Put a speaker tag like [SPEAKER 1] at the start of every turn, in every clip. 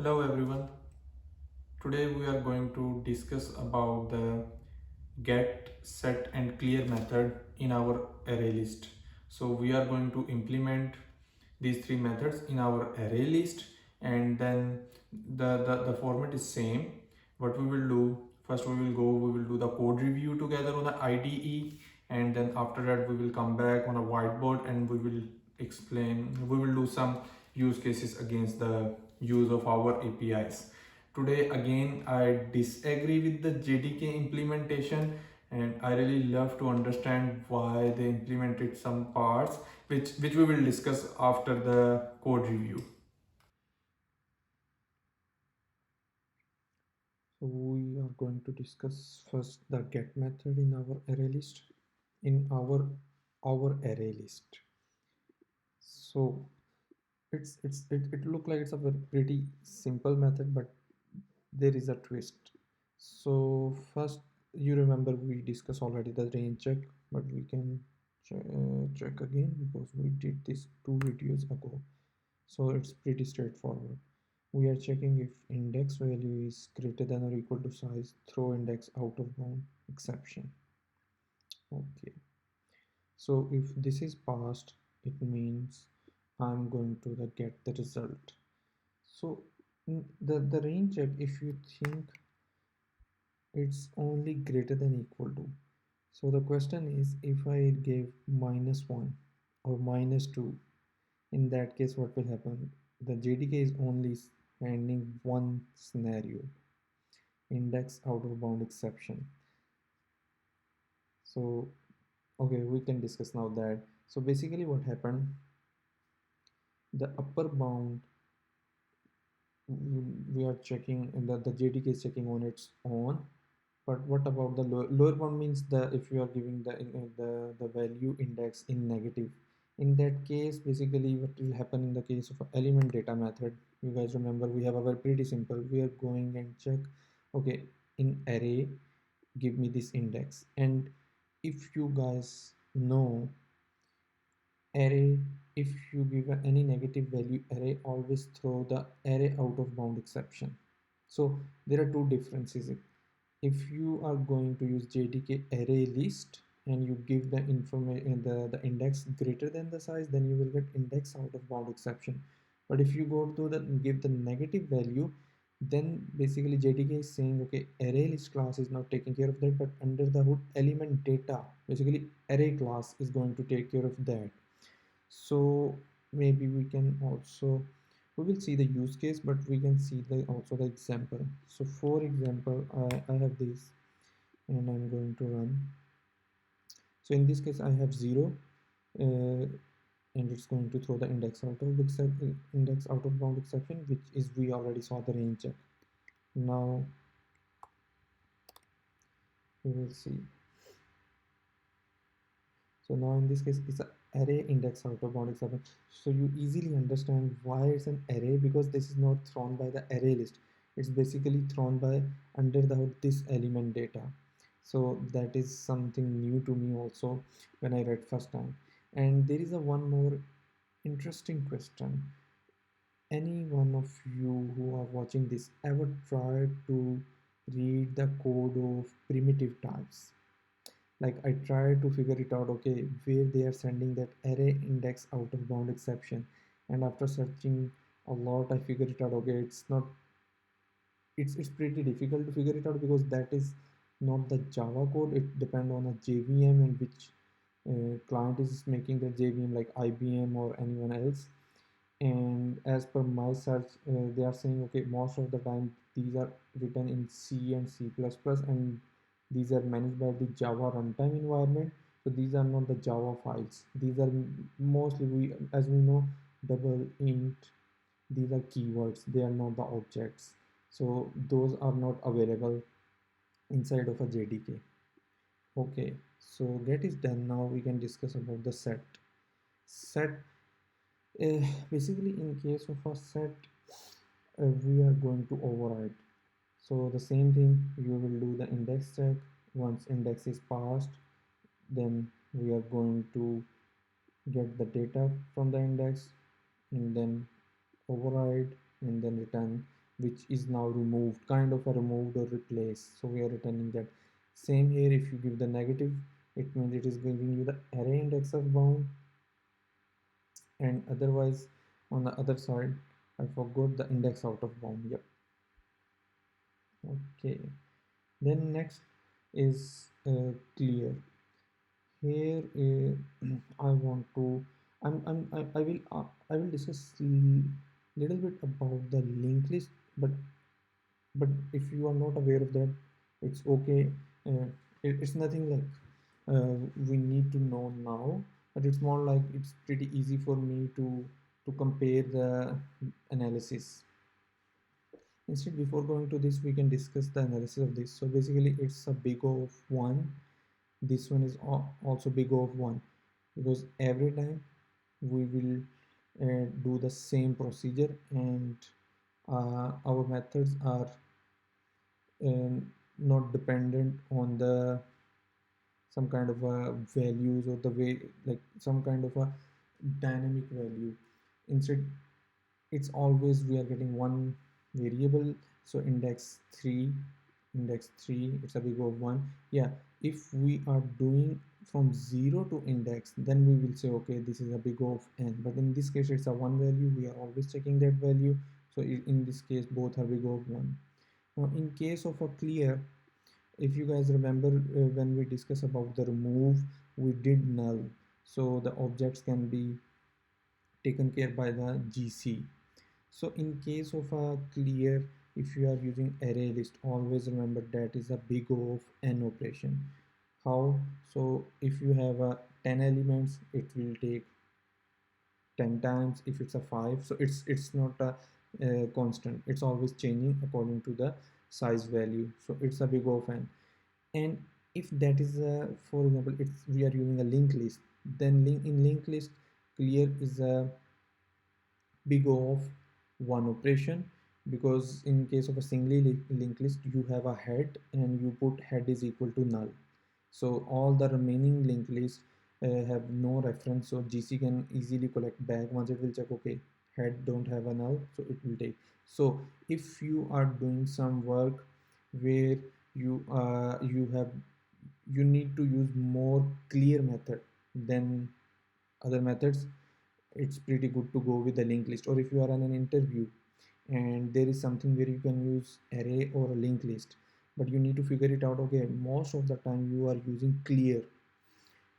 [SPEAKER 1] Hello everyone. Today we are going to discuss about the get, set and clear method in our array list. So we are going to implement these three methods in our array list, and then the format is same. What we will do, first we will do the code review together on the IDE, and then after that we will come back on a whiteboard and we will do some use cases against the use of our APIs. Today again I disagree with the JDK implementation, and I really love to understand why they implemented some parts which we will discuss after the code review.
[SPEAKER 2] So we are going to discuss first the get method in our array list. In our array list. So it look like it's a very pretty simple method, but there is a twist. So first, you remember we discussed already the range check, but we can check again because we did this 2 videos ago. So it's pretty straightforward. We are checking if index value is greater than or equal to size, throw index out of bound exception. Okay. So if this is passed, it means I'm going to get the result. So the range check, if you think it's only greater than equal to. So the question is, if I give -1 or -2, in that case, what will happen? The JDK is only handling one scenario, index out of bound exception. So, okay, we can discuss now that. So basically what happened, the upper bound we are checking, and the JDK is checking on its own. But what about the lower bound? Means the if you are giving the value index in negative. In that case, basically what will happen in the case of element data method, you guys remember we have a very pretty simple. We are going and check, okay, in array, give me this index. And if you guys know, array, if you give any negative value, array always throw the array out of bound exception. So there are two differences. If you are going to use JDK array list and you give the information, the index greater than the size, then you will get index out of bound exception. But if you go to the give the negative value, then basically JDK is saying, okay, array list class is not taking care of that, but under the hood element data, basically array class is going to take care of that. So maybe we can also, we will see the use case, but we can see the also the example. So for example, I have this and I'm going to run. So in this case I have 0, and it's going to throw the index out of bound exception, which is we already saw the range check. Now we will see. So now in this case it's an array index out of bound exception. So you easily understand why it's an array, because this is not thrown by the array list. It's basically thrown by under the hood this element data. So that is something new to me also when I read first time. And there is a one more interesting question. Any one of you who are watching this ever tried to read the code of primitive types? Like I try to figure it out, okay, where they are sending that array index out of bound exception, and after searching a lot I figure it out, okay, it's not, it's pretty difficult to figure it out because that is not the Java code. It depends on a JVM and which client is making the JVM, like IBM or anyone else. And as per my search, they are saying, okay, most of the time these are written in C and C++, and these are managed by the Java runtime environment. So these are not the Java files. These are mostly, we as we know, double int, these are keywords, they are not the objects. So those are not available inside of a JDK. Okay, so get is done. Now we can discuss about the set. Basically in case of a set, we are going to override. So the same thing, you will do the index check. Once index is passed, then we are going to get the data from the index and then override and then return which is now removed, kind of a removed or replaced, so we are returning that. Same here, if you give the negative, it means it is giving you the array index of bound. And otherwise, on the other side, I forgot the index out of bound. Yep. Okay, then next is clear. Here I want to I will discuss little bit about the linked list, but if you are not aware of that, it's okay. uh, it's nothing like we need to know now, but it's more like it's pretty easy for me to compare the analysis. Instead, before going to this, we can discuss the analysis of this. So basically it's a big O of 1. This one is also big O of 1, because every time we will do the same procedure, and our methods are not dependent on the some kind of a values, or the way, like some kind of a dynamic value. Instead, it's always we are getting one variable. So index 3, it's a big O of 1. Yeah, if we are doing from 0 to index, then we will say okay, this is a big O of n, but in this case it's a one value, we are always checking that value. So in this case both are big O of 1. Now in case of a clear, if you guys remember, when we discuss about the remove, we did null, so the objects can be taken care by the GC. So in case of a clear, if you are using array list, always remember that is a big O of n operation. How? So if you have a 10 elements, it will take 10 times. If it's a 5, so it's not a constant, it's always changing according to the size value. So it's a big O of n. And if that is a, for example, it's we are using a linked list, then linked list, clear is a big O of one operation, because in case of a singly linked list, you have a head and you put head is equal to null. So all the remaining linked lists have no reference, so GC can easily collect back once it will check okay, head don't have a null, so it will take. So if you are doing some work where you need to use more clear method than other methods, it's pretty good to go with the linked list. Or if you are on an interview and there is something where you can use array or a linked list, but you need to figure it out, okay, most of the time you are using clear,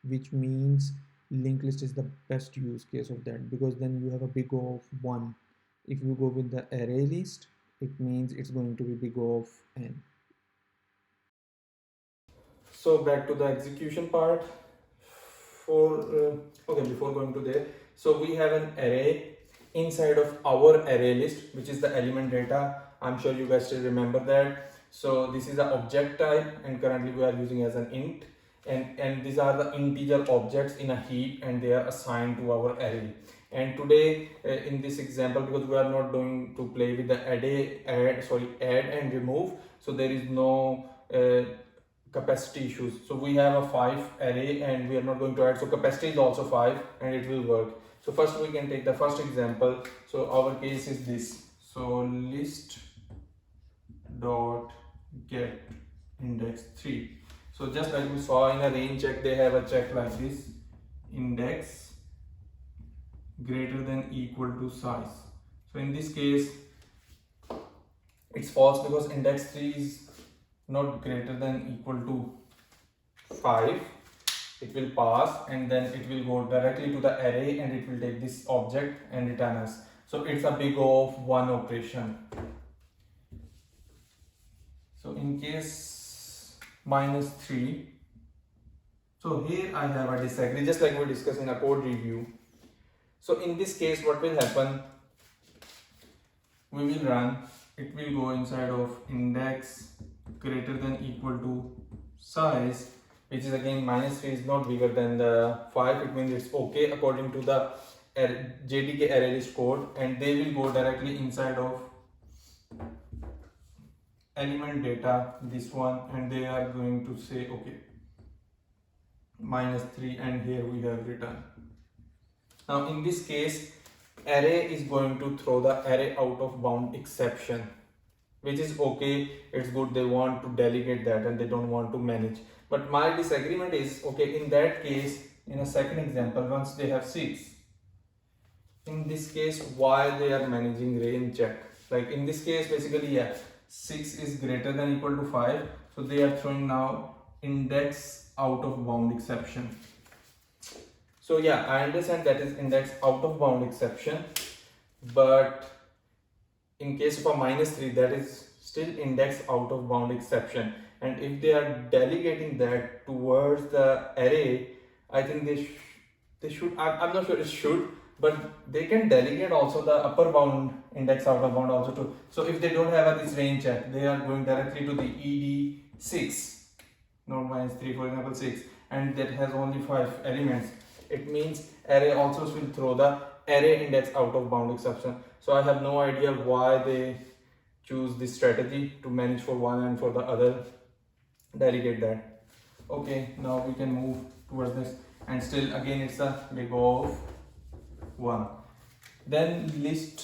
[SPEAKER 2] which means linked list is the best use case of that, because then you have a big O of 1. If you go with the array list, it means it's going to be big O of n.
[SPEAKER 1] So back to the execution part. For okay, before going to there, so we have an array inside of our array list, which is the element data. I'm sure you guys still remember that. So this is the object type, and currently we are using as an int, and these are the integer objects in a heap, and they are assigned to our array. And today in this example, because we are not going to play with the add and remove, so there is no capacity issues. So we have a 5 array and we are not going to add, so capacity is also 5 and it will work. So first we can take the first example. So our case is this. So list dot get index 3. So just like we saw in a range check, they have a check like this: index greater than equal to size. So in this case it's false, because index 3 is not greater than equal to 5. It will pass and then it will go directly to the array and it will take this object and return us. So it's a big O of 1 operation. So in case -3, so here I have a disagree, just like we discussed in a code review. So in this case what will happen, we will run, it will go inside of index greater than equal to size, which is again -3 is not bigger than the 5. It means it's okay according to the JDK ArrayList code, and they will go directly inside of element data, this one, and they are going to say okay, -3, and here we have return. Now in this case, array is going to throw the array out of bound exception. which is okay, it's good. They want to delegate that and they don't want to manage. But my disagreement is, okay, in that case, in a second example, once they have 6, in this case, why they are managing range check? Like in this case, basically, yeah, 6 is greater than equal to 5, so they are throwing now index out of bound exception. So yeah, I understand that is index out of bound exception, but in case of a -3, that is still index out of bound exception. And if they are delegating that towards the array, I think they should, I'm not sure it should, but they can delegate also the upper bound index out of bound also too. So if they don't have this range check, they are going directly to the ed6, not -3, for example 6, and that has only 5 elements. It means array also will throw the array index out of bound exception. So I have no idea why they choose this strategy to manage for one and for the other delegate that. Okay, now we can move towards this, and still again it's a big O of 1. Then list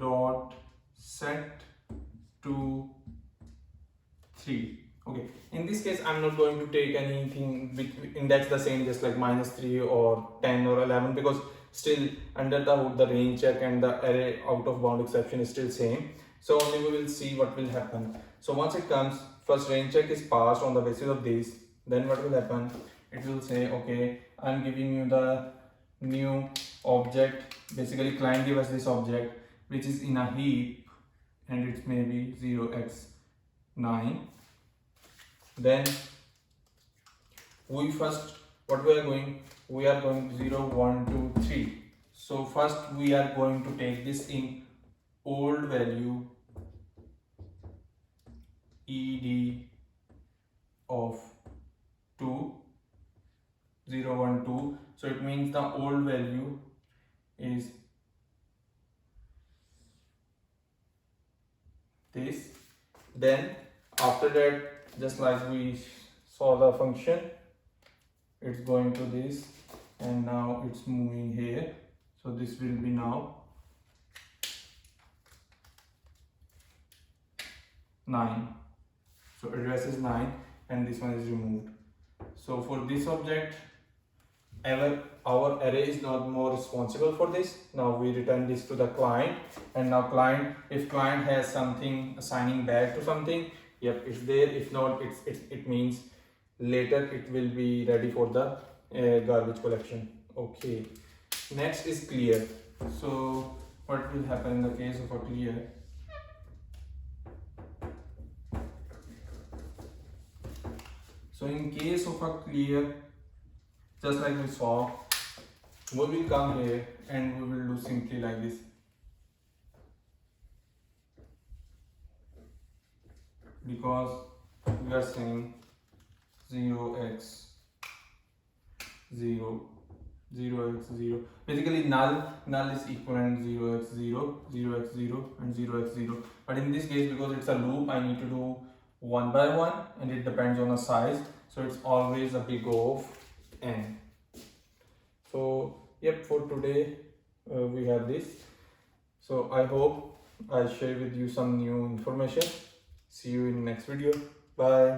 [SPEAKER 1] dot set to 3. Okay, in this case I'm not going to take anything which index the same, just like -3 or 10 or 11, because still under the hood the range check and the array out of bound exception is still same. So only we will see what will happen. So once it comes, first range check is passed on the basis of this, then what will happen? It will say, okay, I'm giving you the new object. Basically client give us this object which is in a heap, and it's maybe 0x9. Then we first, what we are going 0 1 2 3. So first we are going to take this in old value ed of 2, 0 1 2. So it means the old value is this. Then after that, just like we saw the function, it's going to this, and now it's moving here. So this will be now 9. So address is 9 and this one is removed. So for this object, our array is not more responsible for this. Now we return this to the client, and now client, if client has something assigning back to something, yep, it's there. If not, it means later it will be ready for the garbage collection. Okay, next is clear. So what will happen in the case of a clear? So in case of a clear, just like we saw, we will come here and we will do simply like this. Because we are saying 0x0, 0x0. Basically null is equivalent 0x0, 0x0 and 0x0. But in this case, because it's a loop, I need to do one by one and it depends on the size. So it's always a big O of n. So yep, for today we have this. So I hope I share with you some new information. See you in the next video. Bye.